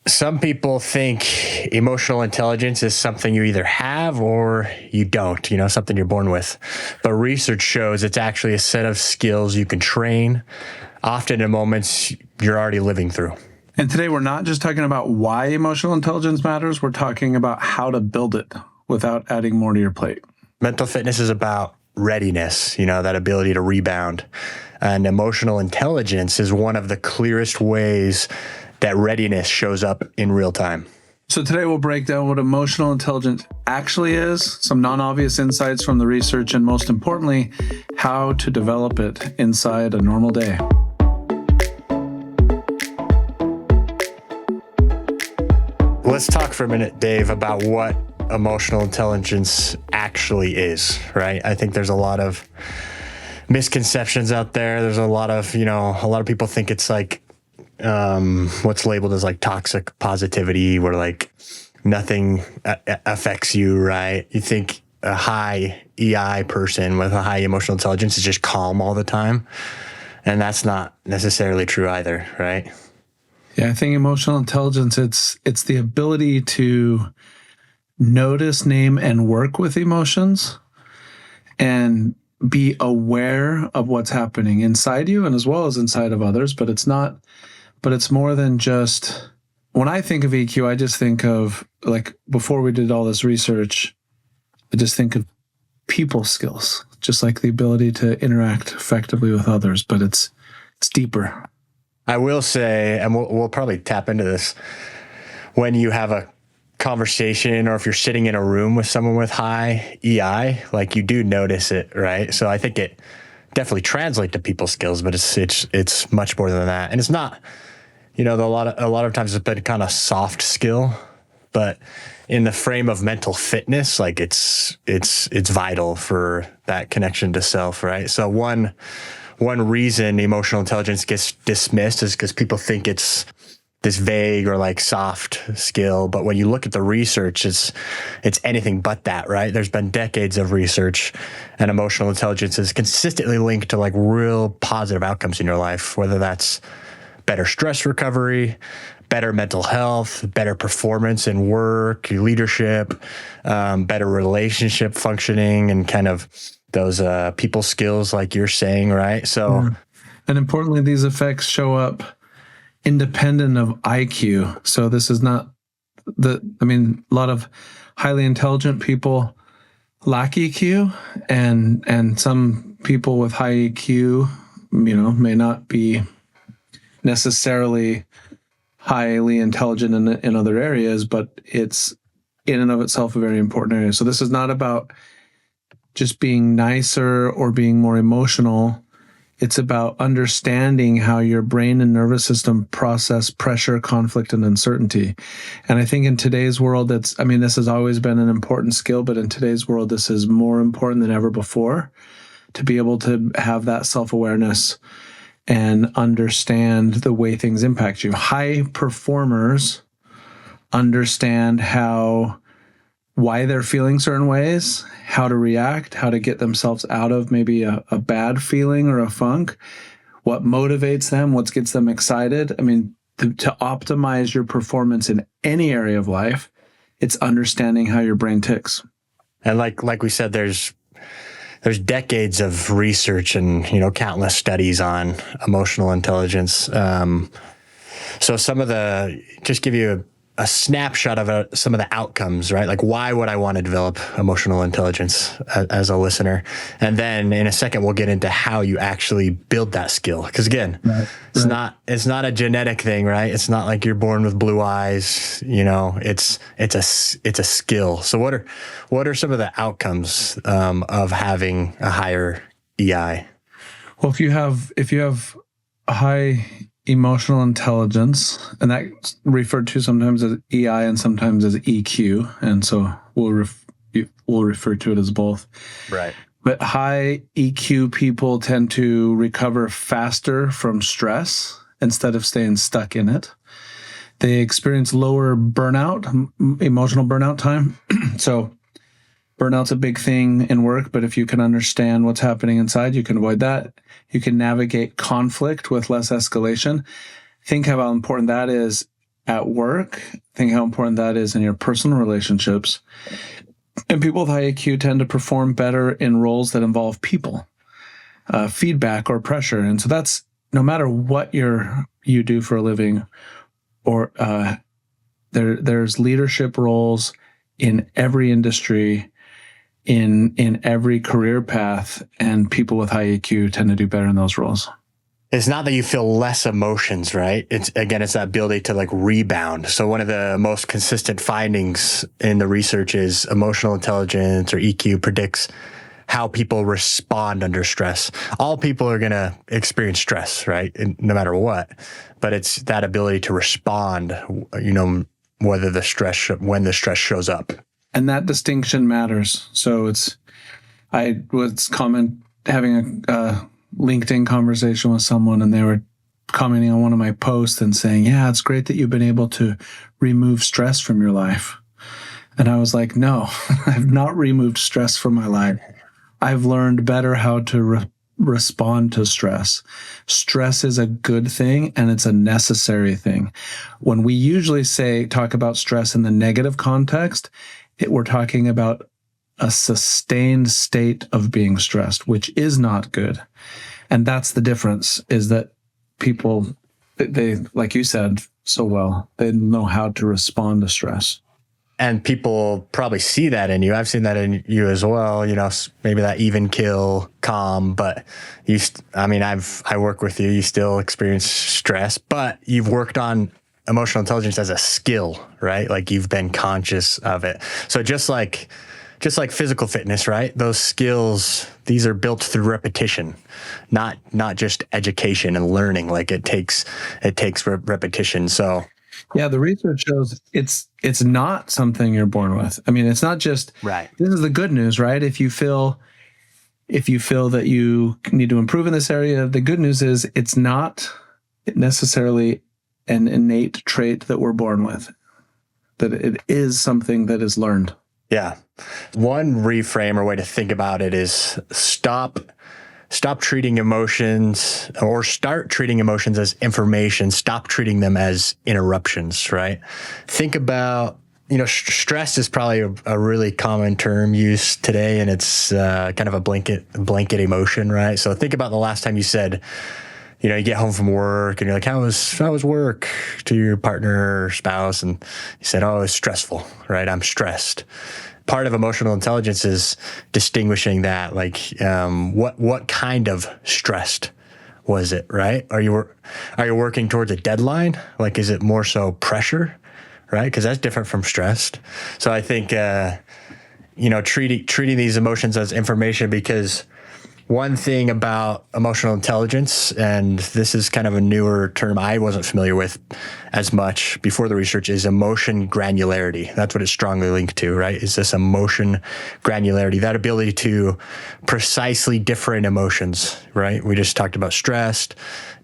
Some people think emotional intelligence is something you either have or you don't, something you're born with. But research shows it's actually a set of skills you can train, often in moments you're already living through. And today we're not just talking about why emotional intelligence matters, we're talking about how to build it without adding more to your plate. Mental fitness is about readiness, that ability to rebound. And emotional intelligence is one of the clearest ways that readiness shows up in real time. So today we'll break down what emotional intelligence actually is, some non-obvious insights from the research, and most importantly, how to develop it inside a normal day. Let's talk for a minute, Dave, about what emotional intelligence actually is, right? I think there's a lot of misconceptions out there. There's a lot of people think it's like what's labeled as like toxic positivity, where like nothing affects you, right? You think a high EI person with a high emotional intelligence is just calm all the time. And that's not necessarily true either, right? Yeah, I think emotional intelligence, it's the ability to notice, name, and work with emotions and be aware of what's happening inside you and as well as inside of others. But it's more than just, when I think of EQ, I just think of, like, before we did all this research, I just think of people skills, just like the ability to interact effectively with others, but it's deeper. I will say, and we'll probably tap into this, when you have a conversation or if you're sitting in a room with someone with high EI, like you do notice it, right? So I think it definitely translates to people skills, but it's much more than that. And it's not, a lot of times it's been kind of soft skill, but in the frame of mental fitness, like it's vital for that connection to self, right? So one reason emotional intelligence gets dismissed is because people think it's this vague or like soft skill. But when you look at the research, it's anything but that, right? There's been decades of research, and emotional intelligence is consistently linked to like real positive outcomes in your life, whether that's better stress recovery, better mental health, better performance in work, leadership, better relationship functioning, and kind of those people skills like you're saying, right? So, and importantly, these effects show up independent of IQ. So this is not a lot of highly intelligent people lack EQ, and some people with high EQ, may not be necessarily highly intelligent in other areas, but it's in and of itself a very important area. So this is not about just being nicer or being more emotional. It's about understanding how your brain and nervous system process pressure, conflict, and uncertainty. And I think in today's world, this has always been an important skill, but in today's world, this is more important than ever before, to be able to have that self-awareness and understand the way things impact you. High performers understand why they're feeling certain ways, how to react, how to get themselves out of maybe a bad feeling or a funk, what motivates them, what gets them excited. To optimize your performance in any area of life, it's understanding how your brain ticks. And like we said, there's decades of research and, countless studies on emotional intelligence. So just give you a snapshot of some of the outcomes, right? Like, why would I want to develop emotional intelligence as a listener? And then in a second, we'll get into how you actually build that skill. Because again, it's not a genetic thing, right? It's not like you're born with blue eyes. It's a skill. So what are some of the outcomes of having a higher EI? Well, if you have a high emotional intelligence, and that's referred to sometimes as EI and sometimes as EQ, and so we'll refer to it as both. Right. But high EQ people tend to recover faster from stress instead of staying stuck in it. They experience lower burnout, emotional burnout time. So burnout's a big thing in work, but if you can understand what's happening inside, you can avoid that. You can navigate conflict with less escalation. Think how important that is at work. Think how important that is in your personal relationships. And people with high IQ tend to perform better in roles that involve people, feedback or pressure. And so that's no matter what you do for a living, or there's leadership roles in every industry, in every career path, and people with high EQ tend to do better in those roles. It's not that you feel less emotions, right? It's that ability to like rebound. So one of the most consistent findings in the research is emotional intelligence, or EQ, predicts how people respond under stress. All people are going to experience stress, right? No matter what, but it's that ability to respond, when the stress shows up. And that distinction matters. So I was having a LinkedIn conversation with someone, and they were commenting on one of my posts and saying, yeah, it's great that you've been able to remove stress from your life. And I was like, no, I've not removed stress from my life. I've learned better how to respond to stress. Stress is a good thing, and it's a necessary thing. When we usually talk about stress in the negative context, we're talking about a sustained state of being stressed, which is not good. And that's the difference, is that people, they, like you said so well, they know how to respond to stress. And people probably see that in you. I've seen that in you as well. Maybe that even kill, calm, but I work with you. You still experience stress, but you've worked on emotional intelligence as a skill, right? Like you've been conscious of it. So just like physical fitness, right? Those skills, these are built through repetition, not just education and learning. Like it takes repetition. So yeah, the research shows it's not something you're born with. I mean, it's not just right. This is the good news, right? If you feel that you need to improve in this area, the good news is it's not necessarily an innate trait that we're born with, that it is something that is learned. Yeah. One reframe or way to think about it is stop treating emotions, or start treating emotions as information. Stop treating them as interruptions, right? Think about, stress is probably a really common term used today, and it's kind of a blanket emotion, right? So think about the last time you said, you get home from work and you're like, how was work, to your partner or spouse? And you said, oh, it's stressful, right? I'm stressed. Part of emotional intelligence is distinguishing that, like, what kind of stressed was it, right? Are you working towards a deadline? Like, is it more so pressure, right? Because that's different from stressed. So I think, treating these emotions as information, because one thing about emotional intelligence, and this is kind of a newer term I wasn't familiar with as much before the research, is emotion granularity. That's what it's strongly linked to, right? Is this emotion granularity, that ability to precisely different emotions, right? We just talked about stressed,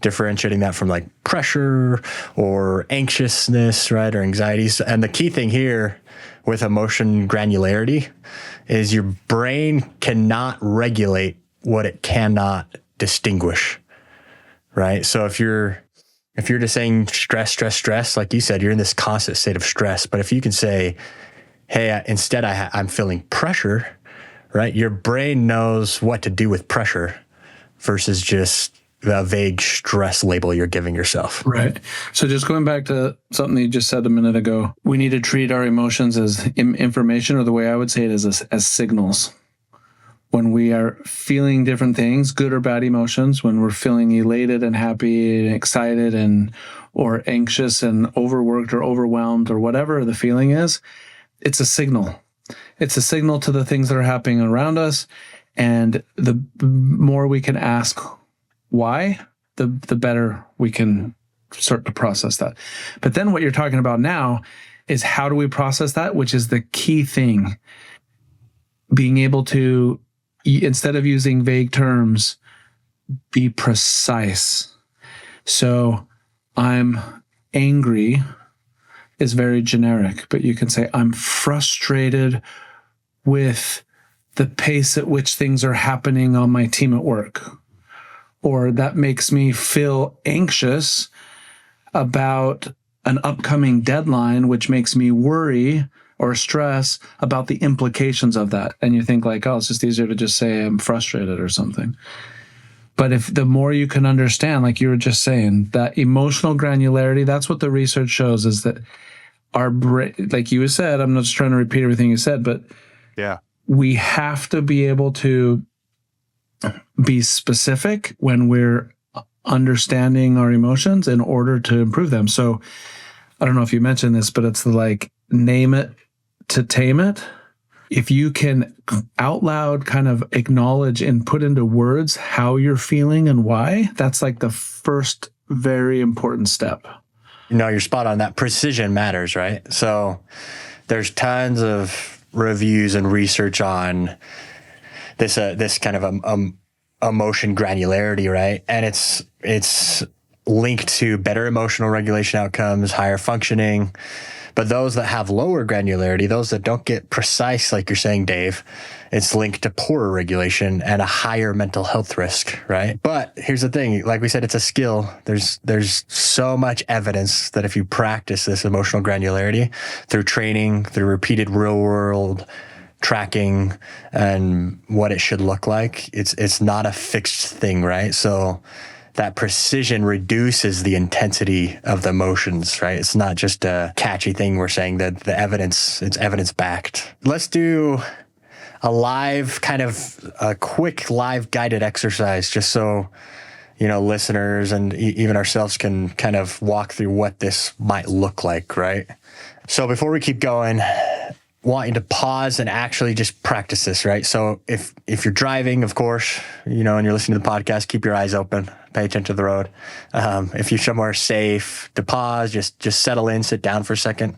differentiating that from like pressure or anxiousness, right? Or anxieties. And the key thing here with emotion granularity is your brain cannot regulate what it cannot distinguish, right? So if you're just saying stress, like you said, you're in this constant state of stress. But if you can say, hey, instead I'm feeling pressure, right? Your brain knows what to do with pressure versus just the vague stress label you're giving yourself. Right. So just going back to something you just said a minute ago, we need to treat our emotions as information, or the way I would say it is as signals. When we are feeling different things, good or bad emotions, when we're feeling elated and happy and excited or anxious and overworked or overwhelmed or whatever the feeling is, it's a signal. It's a signal to the things that are happening around us. And the more we can ask why, the better we can start to process that. But then what you're talking about now is how do we process that, which is the key thing. Being able to, instead of using vague terms, be precise. So I'm angry is very generic, but you can say I'm frustrated with the pace at which things are happening on my team at work. Or that makes me feel anxious about an upcoming deadline, which makes me worry or stress about the implications of that. And you think like, oh, it's just easier to just say I'm frustrated or something. But if the more you can understand, like you were just saying, that emotional granularity, that's what the research shows, is that our brain, like you said, I'm not just trying to repeat everything you said, but yeah, we have to be able to be specific when we're understanding our emotions in order to improve them. So I don't know if you mentioned this, but it's the like name it to tame it. If you can out loud kind of acknowledge and put into words how you're feeling and why, that's like the first very important step. No, you're spot on. That precision matters, right? So there's tons of reviews and research on this kind of emotion granularity, right? And it's linked to better emotional regulation outcomes, higher functioning. But those that have lower granularity, those that don't get precise, like you're saying, Dave, it's linked to poorer regulation and a higher mental health risk, right? But here's the thing, like we said, it's a skill. There's so much evidence that if you practice this emotional granularity through training, through repeated real world tracking and what it should look like, it's not a fixed thing, right? So that precision reduces the intensity of the emotions, right? It's not just a catchy thing. We're saying that it's evidence backed. Let's do a quick live guided exercise, just so, listeners and even ourselves can kind of walk through what this might look like, right? So before we keep going, want you to pause and actually just practice this, right? So if you're driving, of course, and you're listening to the podcast, keep your eyes open, pay attention to the road. If you're somewhere safe, to pause, just settle in, sit down for a second.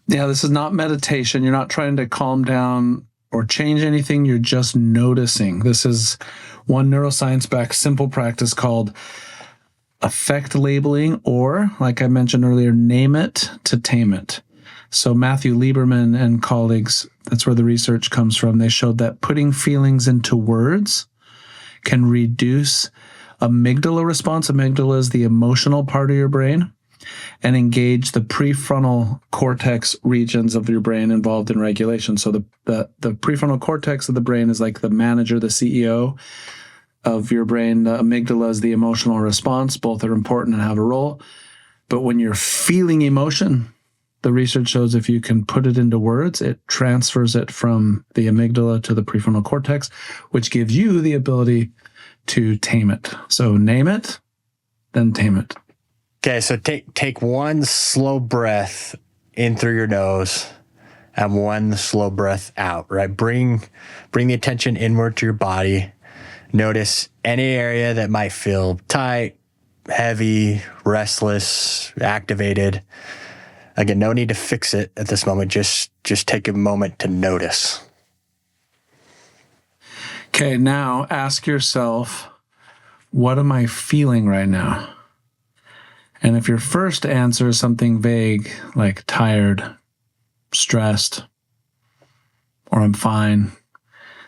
Yeah, this is not meditation. You're not trying to calm down or change anything. You're just noticing. This is one neuroscience-backed simple practice called affect labeling, or, like I mentioned earlier, name it to tame it. So Matthew Lieberman and colleagues, that's where the research comes from. They showed that putting feelings into words can reduce amygdala response. Amygdala is the emotional part of your brain, and engage the prefrontal cortex regions of your brain involved in regulation. So the prefrontal cortex of the brain is like the manager, the CEO of your brain. The amygdala is the emotional response. Both are important and have a role. But when you're feeling emotion, the research shows if you can put it into words, it transfers it from the amygdala to the prefrontal cortex, which gives you the ability to tame it. So name it, then tame it. Okay, so take one slow breath in through your nose and one slow breath out, right? Bring the attention inward to your body. Notice any area that might feel tight, heavy, restless, activated. Again, no need to fix it at this moment. Just take a moment to notice. Okay, now ask yourself, what am I feeling right now? And if your first answer is something vague, like tired, stressed, or I'm fine,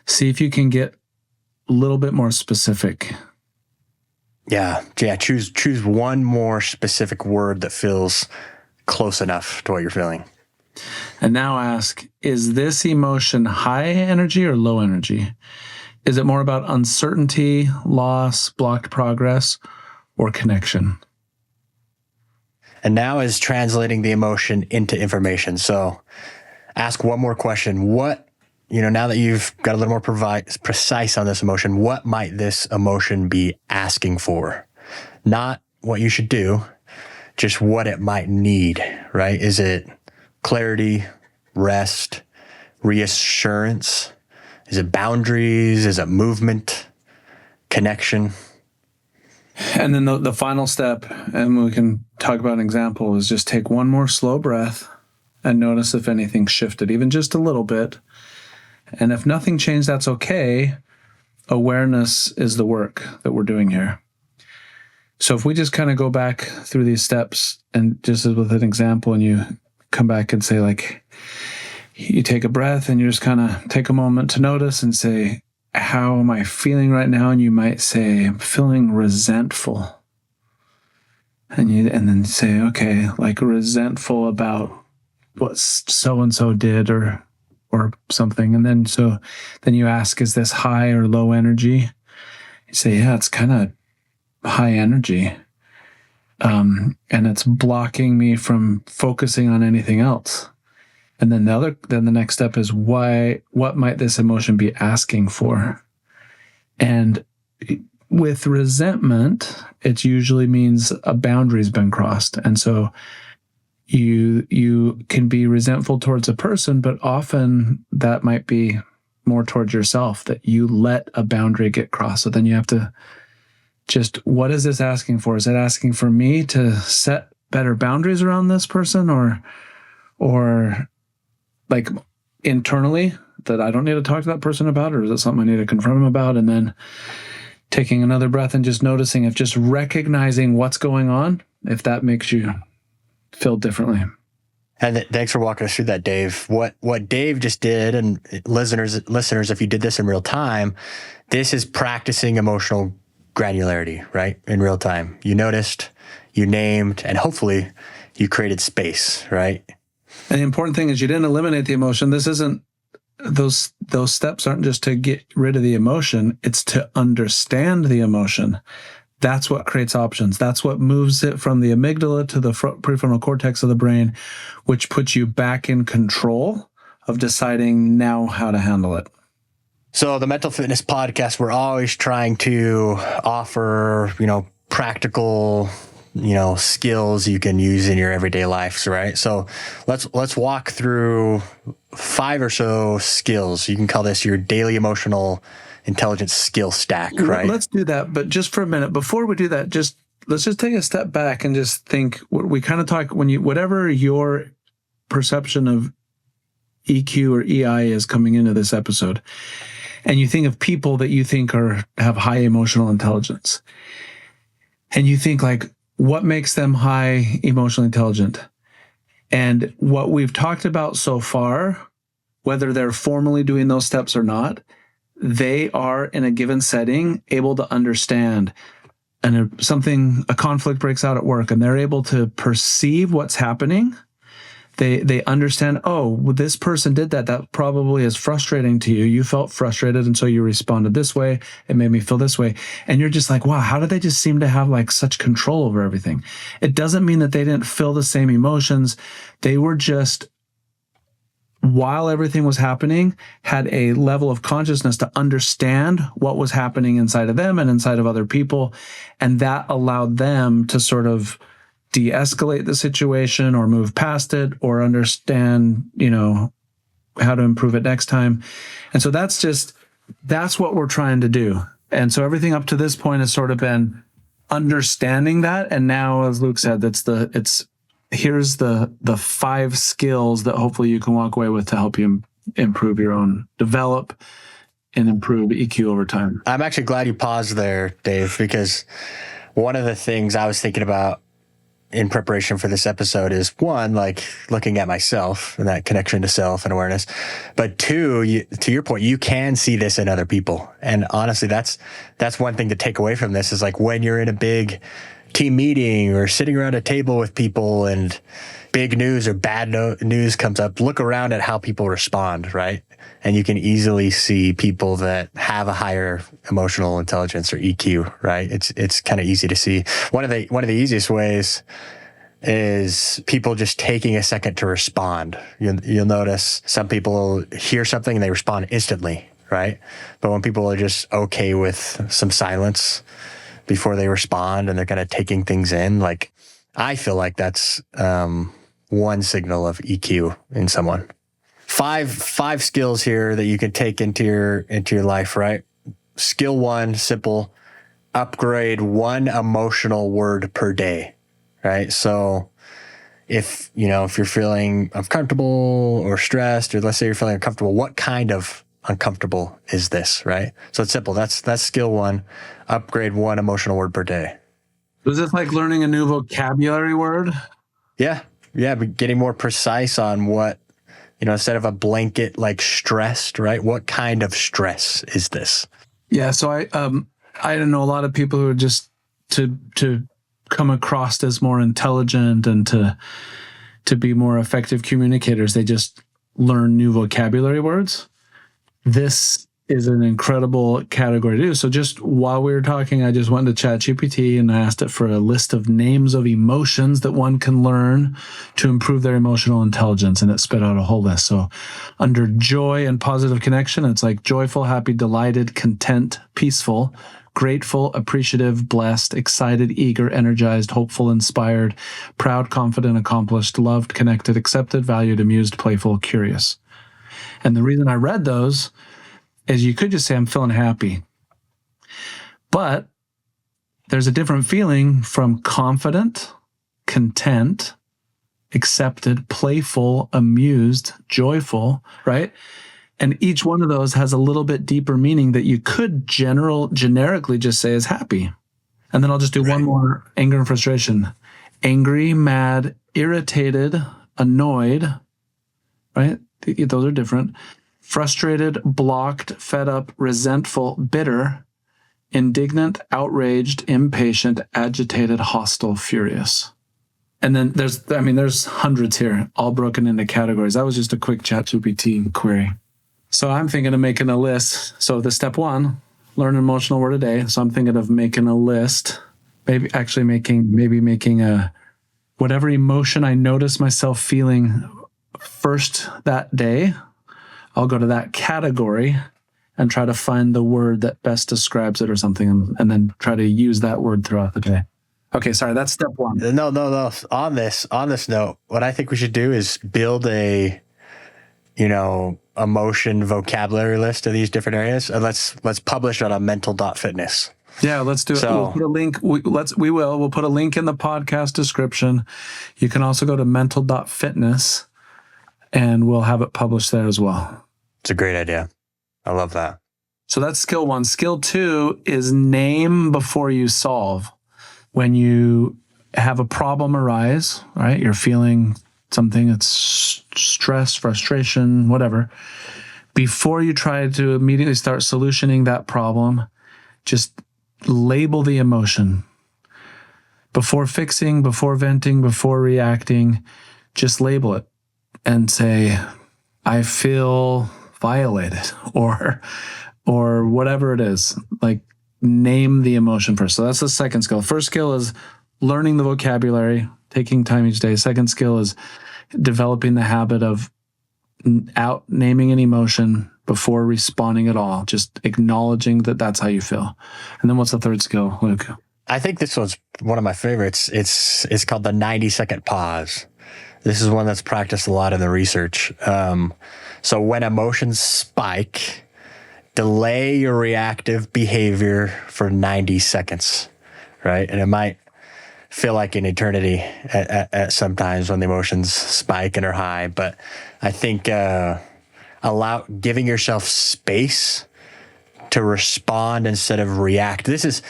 see if you can get a little bit more specific. Yeah. Choose one more specific word that feels close enough to what you're feeling. And now ask, is this emotion high energy or low energy? Is it more about uncertainty, loss, blocked progress, or connection? And now is translating the emotion into information. So ask one more question. What, now that you've got a little more precise on this emotion, what might this emotion be asking for? Not what you should do, just what it might need, right? Is it clarity, rest, reassurance? Is it boundaries? Is it movement, connection? And then the final step, and we can talk about an example, is just take one more slow breath and notice if anything shifted, even just a little bit. And if nothing changed, that's okay. Awareness is the work that we're doing here. So if we just kind of go back through these steps, and just as with an example, and you come back and say, like, you take a breath and you just kind of take a moment to notice and say, how am I feeling right now? And you might say, I'm feeling resentful. and then say, okay, like resentful about what so and so did or something, and then you ask, is this high or low energy? You say, yeah, it's kind of high energy, and it's blocking me from focusing on anything else. And then the next step is, what might this emotion be asking for? And with resentment, it usually means a boundary's been crossed. And so you can be resentful towards a person, but often that might be more towards yourself, that you let a boundary get crossed. So then you have to just, what is this asking for? Is it asking for me to set better boundaries around this person, or like internally that I don't need to talk to that person about, or is it something I need to confront them about? And then taking another breath and just noticing, if just recognizing what's going on, if that makes you feel differently. And thanks for walking us through that, Dave. What Dave just did, and listeners, if you did this in real time, this is practicing emotional granularity, right? In real time. You noticed, you named, and hopefully you created space, right? And the important thing is you didn't eliminate the emotion. This isn't, those steps aren't just to get rid of the emotion. It's to understand the emotion. That's what creates options. That's what moves it from the amygdala to the prefrontal cortex of the brain, which puts you back in control of deciding now how to handle it. So the Mental Fitness Podcast, we're always trying to offer, practical, skills you can use in your everyday lives, right? So let's walk through 5 or so skills. You can call this your daily emotional intelligence skill stack, right? Let's do that. But just for a minute, before we do that, let's just take a step back and just think. We kind of talk, whatever your perception of EQ or EI is coming into this episode, and you think of people that you think have high emotional intelligence, and you think like, what makes them high emotionally intelligent? And what we've talked about so far, whether they're formally doing those steps or not, they are in a given setting able to understand, and a conflict breaks out at work and they're able to perceive what's happening. They understand, oh, this person did that. That probably is frustrating to you. You felt frustrated, and so you responded this way. It made me feel this way. And you're just like, wow, how did they just seem to have like such control over everything? It doesn't mean that they didn't feel the same emotions. They were just, while everything was happening, had a level of consciousness to understand what was happening inside of them and inside of other people. And that allowed them to sort of de-escalate the situation or move past it or understand, how to improve it next time. And so that's what we're trying to do. And so everything up to this point has sort of been understanding that. And now, as Luke said, here's the 5 skills that hopefully you can walk away with to help you improve develop and improve EQ over time. I'm actually glad you paused there, Dave, because one of the things I was thinking about in preparation for this episode is, one, like looking at myself and that connection to self and awareness. But 2, to your point, you can see this in other people. And honestly, that's one thing to take away from this is like when you're in a big team meeting or sitting around a table with people and big news or bad news comes up, look around at how people respond, right? And you can easily see people that have a higher emotional intelligence or EQ, right? It's kind of easy to see. One of the easiest ways is people just taking a second to respond. You'll notice some people hear something and they respond instantly, right? But when people are just okay with some silence before they respond and they're kind of taking things in, like, I feel like that's one signal of EQ in someone. Five skills here that you can take into your life, right? Skill 1, simple, upgrade 1 emotional word per day, right? So if you're feeling uncomfortable or stressed, or let's say you're feeling uncomfortable, what kind of uncomfortable is this, right? So it's simple. That's skill 1, upgrade 1 emotional word per day. Was this like learning a new vocabulary word? Yeah. But getting more precise on what, instead of a blanket like stressed, right? What kind of stress is this? Yeah. So I know a lot of people who are just to come across as more intelligent and to be more effective communicators. They just learn new vocabulary words. This is an incredible category to do. So just while we were talking, I just went to ChatGPT and I asked it for a list of names of emotions that one can learn to improve their emotional intelligence, and it spit out a whole list. So under joy and positive connection, it's like joyful, happy, delighted, content, peaceful, grateful, appreciative, blessed, excited, eager, energized, hopeful, inspired, proud, confident, accomplished, loved, connected, accepted, valued, amused, playful, curious. And the reason I read those is you could just say, I'm feeling happy. But there's a different feeling from confident, content, accepted, playful, amused, joyful, right? And each one of those has a little bit deeper meaning that you could generically just say is happy. And then I'll just do one more: anger and frustration. Angry, mad, irritated, annoyed, right? Those are different. Frustrated, blocked, fed up, resentful, bitter, indignant, outraged, impatient, agitated, hostile, furious. And then there's hundreds here, all broken into categories. That was just a quick ChatGPT query. So I'm thinking of making a list. So the step one, learn an emotional word a day. So I'm thinking of making a list, maybe making a whatever emotion I notice myself feeling first that day. I'll go to that category and try to find the word that best describes it or something, and then try to use that word throughout the day. Okay, sorry, that's step one. No. On this note, what I think we should do is build a, emotion vocabulary list of these different areas, and let's publish it on mental.fitness. Yeah, let's do it. So, we'll put a link. We'll put a link in the podcast description. You can also go to mental.fitness, and we'll have it published there as well. It's a great idea. I love that. So that's skill one. Skill two is name before you solve. When you have a problem arise, right? You're feeling something, it's stress, frustration, whatever. Before you try to immediately start solutioning that problem, just label the emotion. Before fixing, before venting, before reacting, just label it and say, I feel violated, or whatever it is. Like, name the emotion first. So that's the second skill. First skill is learning the vocabulary, taking time each day. Second skill is developing the habit of naming an emotion before responding at all, just acknowledging that that's how you feel. And then what's the third skill, Luke? I think this one's one of my favorites. It's called the 90-second pause. This is one that's practiced a lot in the research. So when emotions spike, delay your reactive behavior for 90 seconds, right? And it might feel like an eternity at sometimes when the emotions spike and are high. But I think giving yourself space to respond instead of react. This is,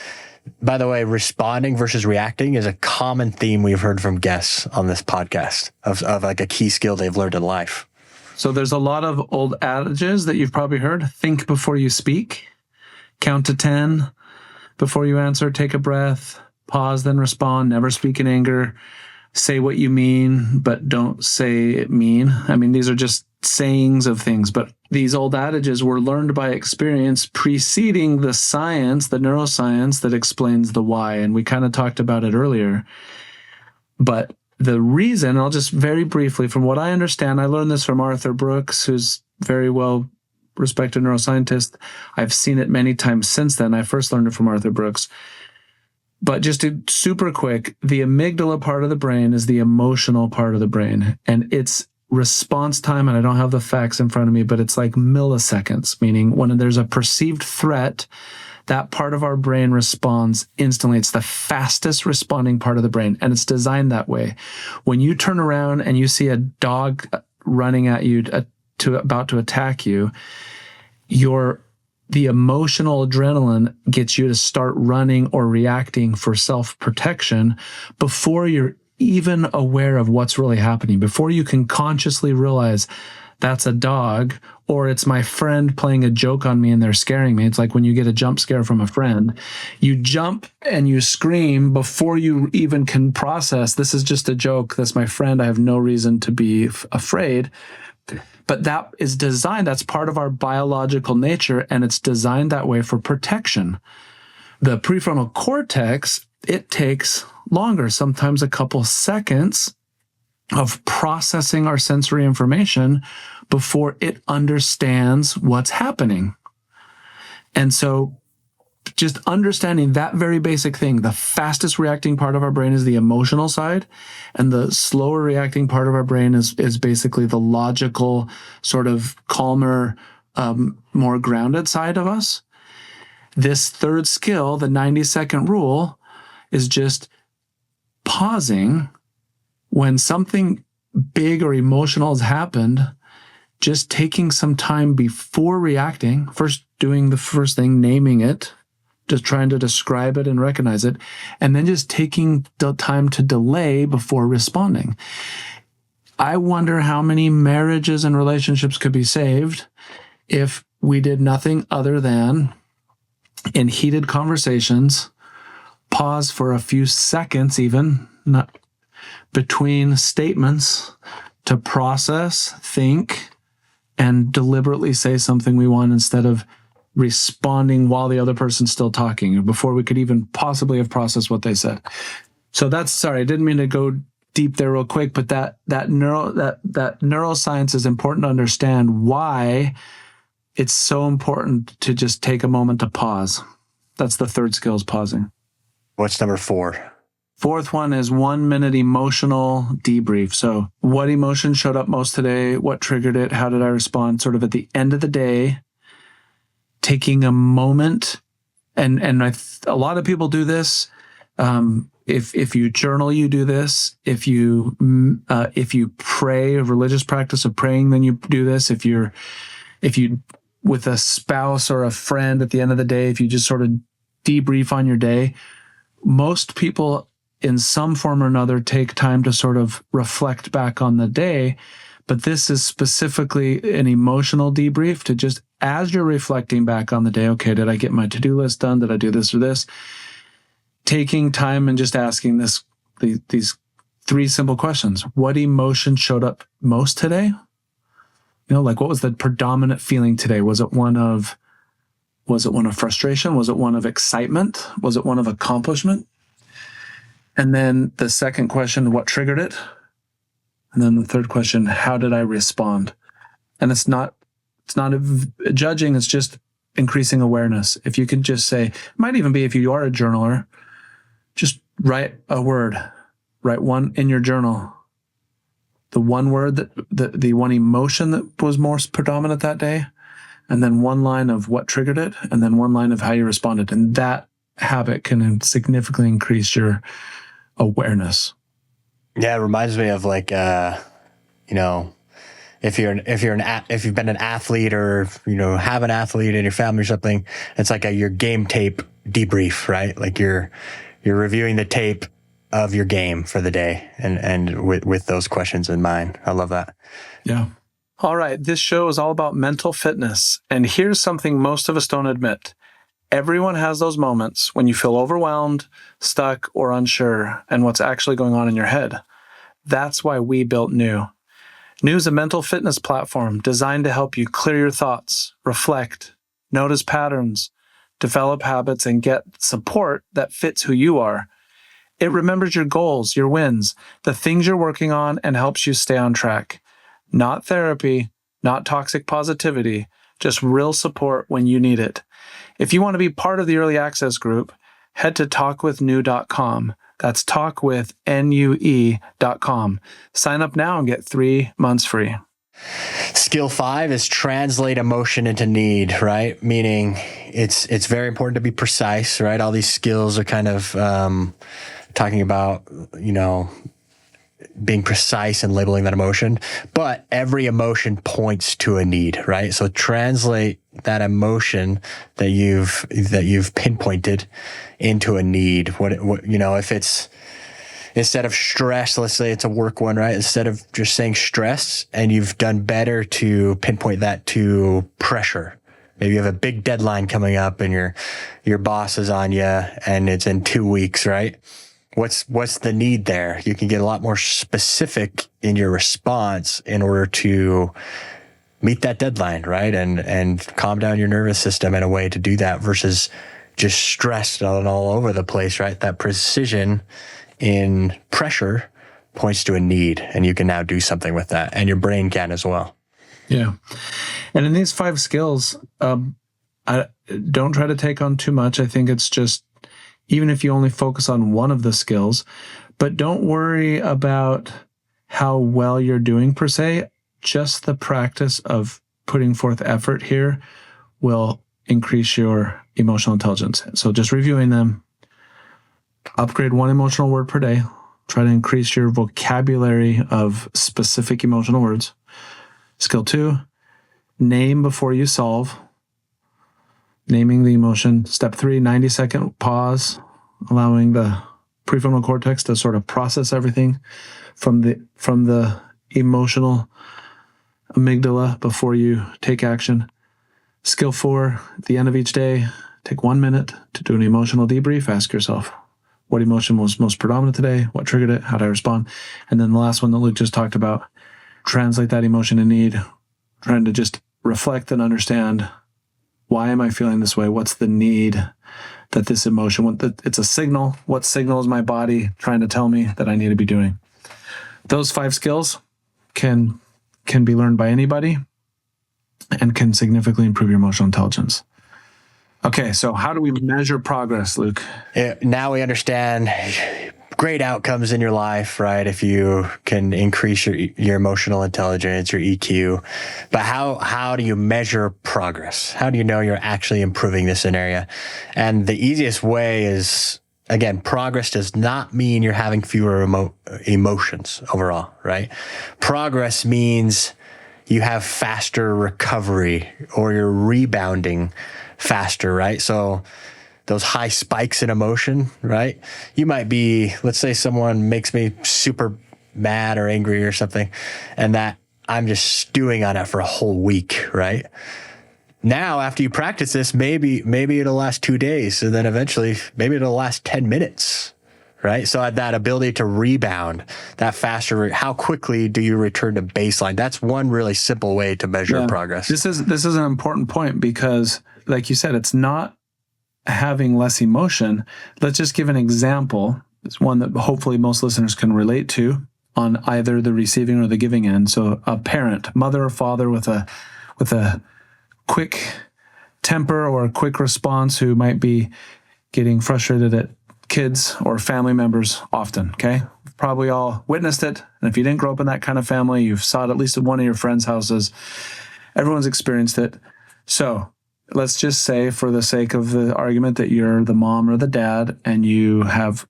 by the way, responding versus reacting is a common theme we've heard from guests on this podcast of like a key skill they've learned in life. So there's a lot of old adages that you've probably heard. Think before you speak. Count to 10 before you answer. Take a breath. Pause, then respond. Never speak in anger. Say what you mean, but don't say it mean. I mean, these are just sayings of things, but these old adages were learned by experience preceding the science, the neuroscience that explains the why. And we kind of talked about it earlier. But the reason, I'll just very briefly, from what I understand, I learned this from Arthur Brooks, who's very well respected neuroscientist. I've seen it many times since then. I first learned it from Arthur Brooks. But just to super quick, the amygdala part of the brain is the emotional part of the brain. And its response time, and I don't have the facts in front of me, but it's like milliseconds, meaning when there's a perceived threat, that part of our brain responds instantly. It's the fastest responding part of the brain, and it's designed that way. When you turn around and you see a dog running at you about to attack you, the emotional adrenaline gets you to start running or reacting for self-protection before you're even aware of what's really happening, before you can consciously realize that's a dog, or it's my friend playing a joke on me and they're scaring me. It's like when you get a jump scare from a friend, you jump and you scream before you even can process, this is just a joke. That's my friend. I have no reason to be afraid. But that is designed, that's part of our biological nature, and it's designed that way for protection. The prefrontal cortex, it takes longer, sometimes a couple seconds of processing our sensory information before it understands what's happening. And so just understanding that very basic thing, the fastest reacting part of our brain is the emotional side, and the slower reacting part of our brain is basically the logical, sort of calmer, more grounded side of us. This third skill, the 90-second rule, is just pausing when something big or emotional has happened, just taking some time before reacting, first doing the first thing, naming it, just trying to describe it and recognize it, and then just taking the time to delay before responding. I wonder how many marriages and relationships could be saved if we did nothing other than, in heated conversations, pause for a few seconds even, not between statements, to process, think, and deliberately say something we want instead of responding while the other person's still talking, before we could even possibly have processed what they said. So that's, sorry, I didn't mean to go deep there real quick, but that neuroscience is important to understand why it's so important to just take a moment to pause. That's the third skill, is pausing. What's number 4? Fourth one is 1 minute emotional debrief. So what emotion showed up most today? What triggered it? How did I respond? Sort of at the end of the day, taking a moment, and a lot of people do this. If you journal, you do this. If you pray, a religious practice of praying, then you do this. If you with a spouse or a friend at the end of the day, if you just sort of debrief on your day, most people in some form or another take time to sort of reflect back on the day. But this is specifically an emotional debrief, to just, as you're reflecting back on the day, okay, did I get my to-do list done? Did I do this or this? Taking time and just asking these 3 simple questions. What emotion showed up most today? Like, what was the predominant feeling today? Was it one of frustration? Was it one of excitement? Was it one of accomplishment? And then the second question, what triggered it? And then the third question, how did I respond? And it's not judging, it's just increasing awareness. If you can just say, it might even be, if you are a journaler, just write a word, write one in your journal. The one word the one emotion that was most predominant that day, and then one line of what triggered it, and then one line of how you responded. And that habit can significantly increase your awareness. Yeah, it reminds me of like, if you've been an athlete, or have an athlete in your family or something, it's like your game tape debrief, right? Like you're reviewing the tape of your game for the day, and with those questions in mind. I love that. Yeah. All right. This show is all about mental fitness. And here's something most of us don't admit. Everyone has those moments when you feel overwhelmed, stuck, or unsure, and what's actually going on in your head. That's why we built New. New is a mental fitness platform designed to help you clear your thoughts, reflect, notice patterns, develop habits, and get support that fits who you are. It remembers your goals, your wins, the things you're working on, and helps you stay on track. Not therapy, not toxic positivity, just real support when you need it. If you want to be part of the early access group, head to talkwithnew.com. That's talkwithnue.com. Sign up now and get 3 months free. Skill 5 is translate emotion into need, right? Meaning it's very important to be precise, right? All these skills are kind of talking about, being precise and labeling that emotion, but every emotion points to a need, right? So translate that emotion that you've pinpointed into a need. What if instead of stress, let's say it's a work one, right? Instead of just saying stress, and you've done better to pinpoint that to pressure. Maybe you have a big deadline coming up and your boss is on you and it's in 2 weeks, right? What's the need there? You can get a lot more specific in your response in order to meet that deadline, right? And calm down your nervous system in a way to do that versus just stressed and all over the place, right? That precision in pressure points to a need, and you can now do something with that, and your brain can as well. Yeah. And in these 5 skills, I don't try to take on too much. I think it's just, even if you only focus on one of the skills, but don't worry about how well you're doing per se. Just the practice of putting forth effort here will increase your emotional intelligence. So just reviewing them, upgrade 1 emotional word per day. Try to increase your vocabulary of specific emotional words. Skill 2, name before you solve. Naming the emotion. Step 3, 90-second pause, allowing the prefrontal cortex to sort of process everything from the emotional amygdala before you take action. Skill 4, at the end of each day, take 1 minute to do an emotional debrief. Ask yourself, what emotion was most predominant today? What triggered it? How did I respond? And then the last one that Luke just talked about, translate that emotion in need, trying to just reflect and understand, why am I feeling this way? What's the need that this emotion, it's a signal. What signal is my body trying to tell me that I need to be doing? Those 5 skills can be learned by anybody and can significantly improve your emotional intelligence. Okay, so how do we measure progress, Luke? Now we understand great outcomes in your life, right? If you can increase your emotional intelligence, your EQ. But how do you measure progress? How do you know you're actually improving this area? And the easiest way is, again, progress does not mean you're having fewer emotions overall, right? Progress means you have faster recovery, or you're rebounding faster, right? So those high spikes in emotion, right? You might be, let's say someone makes me super mad or angry or something, and that I'm just stewing on it for a whole week, right? Now, after you practice this, maybe it'll last 2 days, and then eventually maybe it'll last 10 minutes, right? So that ability to rebound, that faster, how quickly do you return to baseline? That's one really simple way to measure progress. This is an important point because, like you said, it's not having less emotion. Let's just give an example. It's one that hopefully most listeners can relate to on either the receiving or the giving end. So a parent, mother or father with a quick temper or a quick response, who might be getting frustrated at kids or family members often, okay? We've probably all witnessed it. And if you didn't grow up in that kind of family, you've saw it at least at one of your friends' houses. Everyone's experienced it. So let's just say, for the sake of the argument, that you're the mom or the dad and you have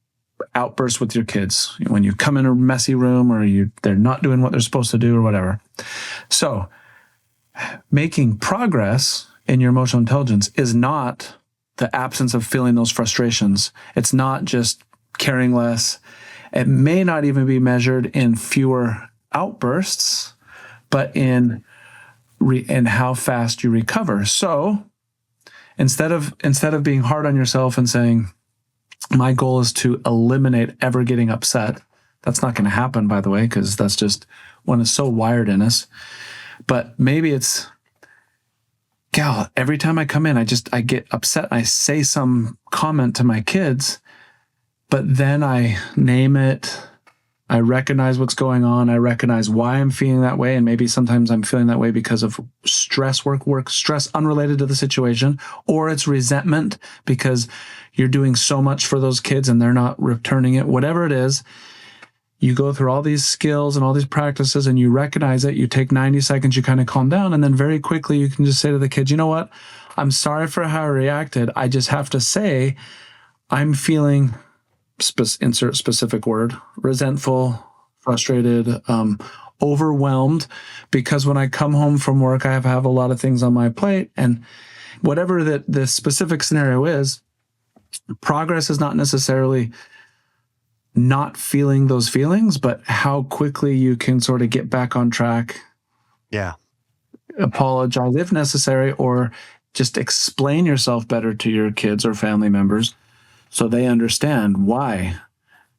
outbursts with your kids when you come in a messy room, or they're not doing what they're supposed to do or whatever. So making progress in your emotional intelligence is not the absence of feeling those frustrations. It's not just caring less. It may not even be measured in fewer outbursts, but in how fast you recover. So instead of being hard on yourself and saying, my goal is to eliminate ever getting upset. That's not going to happen, by the way, because that's just one is so wired in us. But maybe it's, gal, every time I come in, I get upset. I say some comment to my kids, but then I name it. I recognize what's going on. I recognize why I'm feeling that way. And maybe sometimes I'm feeling that way because of stress, work stress unrelated to the situation, or it's resentment because you're doing so much for those kids and they're not returning it. Whatever it is, you go through all these skills and all these practices and you recognize it. You take 90 seconds, you kind of calm down. And then very quickly you can just say to the kids, you know what? I'm sorry for how I reacted. I just have to say I'm feeling insert specific word, resentful, frustrated, overwhelmed, because when I come home from work, I have a lot of things on my plate. And whatever the specific scenario is, progress is not necessarily not feeling those feelings, but how quickly you can sort of get back on track. Yeah. Apologize if necessary, or just explain yourself better to your kids or family members so they understand why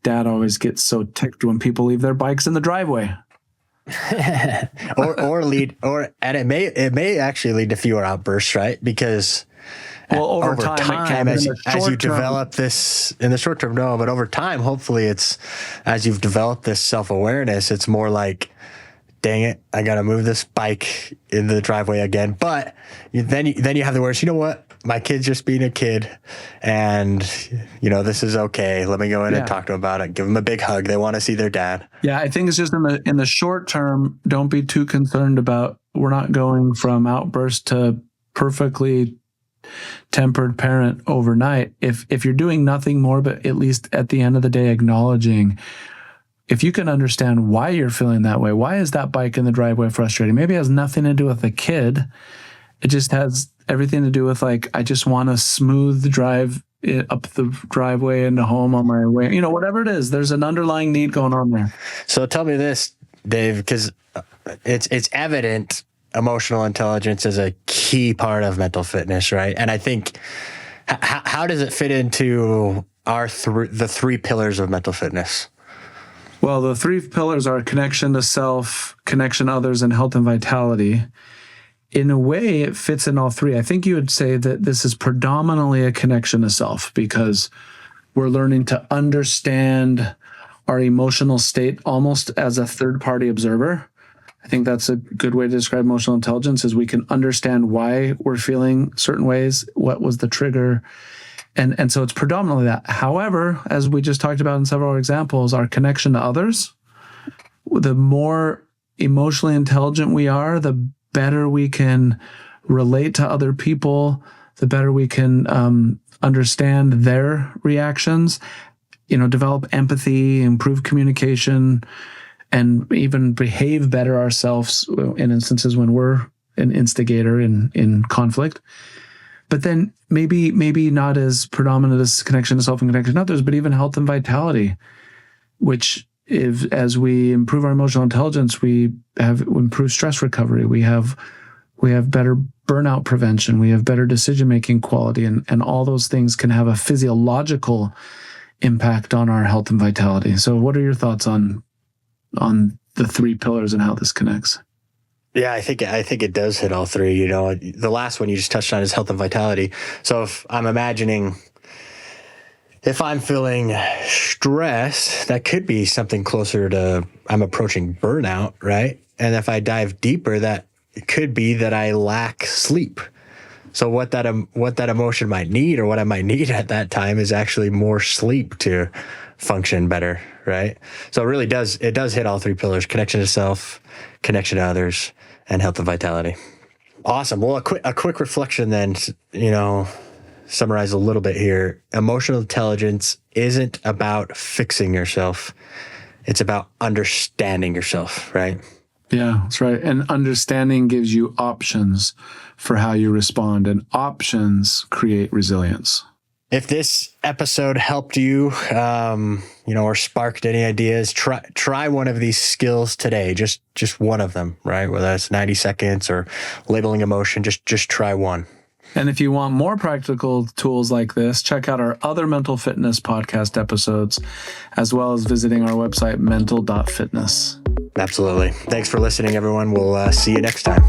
dad always gets so ticked when people leave their bikes in the driveway. And it may actually lead to fewer outbursts, right? Because over time as you develop this in the short term, no, but over time, hopefully as you've developed this self-awareness, it's more like, dang it, I got to move this bike in the driveway again. But then you have the words, you know what? My kid's just being a kid, and this is okay. Let me go in and talk to him about it. Give them a big hug. They want to see their dad. Yeah, I think it's just in the short term, don't be too concerned about, we're not going from outburst to perfectly tempered parent overnight. If you're doing nothing more, but at least at the end of the day, acknowledging, if you can understand why you're feeling that way, why is that bike in the driveway frustrating? Maybe it has nothing to do with the kid. It just has everything to do with, like, I just want a smooth drive up the driveway into home on my way. Whatever it is, there's an underlying need going on there. So tell me this, Dave, because it's evident emotional intelligence is a key part of mental fitness, right? And I think, how does it fit into the three pillars of mental fitness? Well, the three pillars are connection to self, connection to others, and health and vitality. In a way, it fits in all three. I think you would say that this is predominantly a connection to self, because we're learning to understand our emotional state almost as a third-party observer. I think that's a good way to describe emotional intelligence, is we can understand why we're feeling certain ways, what was the trigger. And so it's predominantly that. However, as we just talked about in several examples, our connection to others, the more emotionally intelligent we are, the better we can relate to other people, the better we can understand their reactions, develop empathy, improve communication, and even behave better ourselves in instances when we're an instigator in conflict. But then maybe not as predominant as connection to self and connection to others, but even health and vitality, which as we improve our emotional intelligence, we have improved stress recovery. We have better burnout prevention. We have better decision-making quality, and all those things can have a physiological impact on our health and vitality. So what are your thoughts on the three pillars and how this connects? Yeah, I think it does hit all three. The last one you just touched on is health and vitality. So if I'm imagining, if I'm feeling stress, that could be something closer to, I'm approaching burnout, right? And if I dive deeper, that it could be that I lack sleep. So what that emotion might need, or what I might need at that time, is actually more sleep to function better, right? So it really does hit all three pillars: connection to self, connection to others, and health and vitality. Awesome. Well, a quick reflection then, summarize a little bit here. Emotional intelligence isn't about fixing yourself. It's about understanding yourself, right? Yeah, that's right. And understanding gives you options for how you respond, and options create resilience. If this episode helped you, or sparked any ideas, try one of these skills today. Just one of them, right? Whether that's 90 seconds or labeling emotion, just try one. And if you want more practical tools like this, check out our other mental fitness podcast episodes, as well as visiting our website, mental.fitness. Absolutely. Thanks for listening, everyone. We'll see you next time.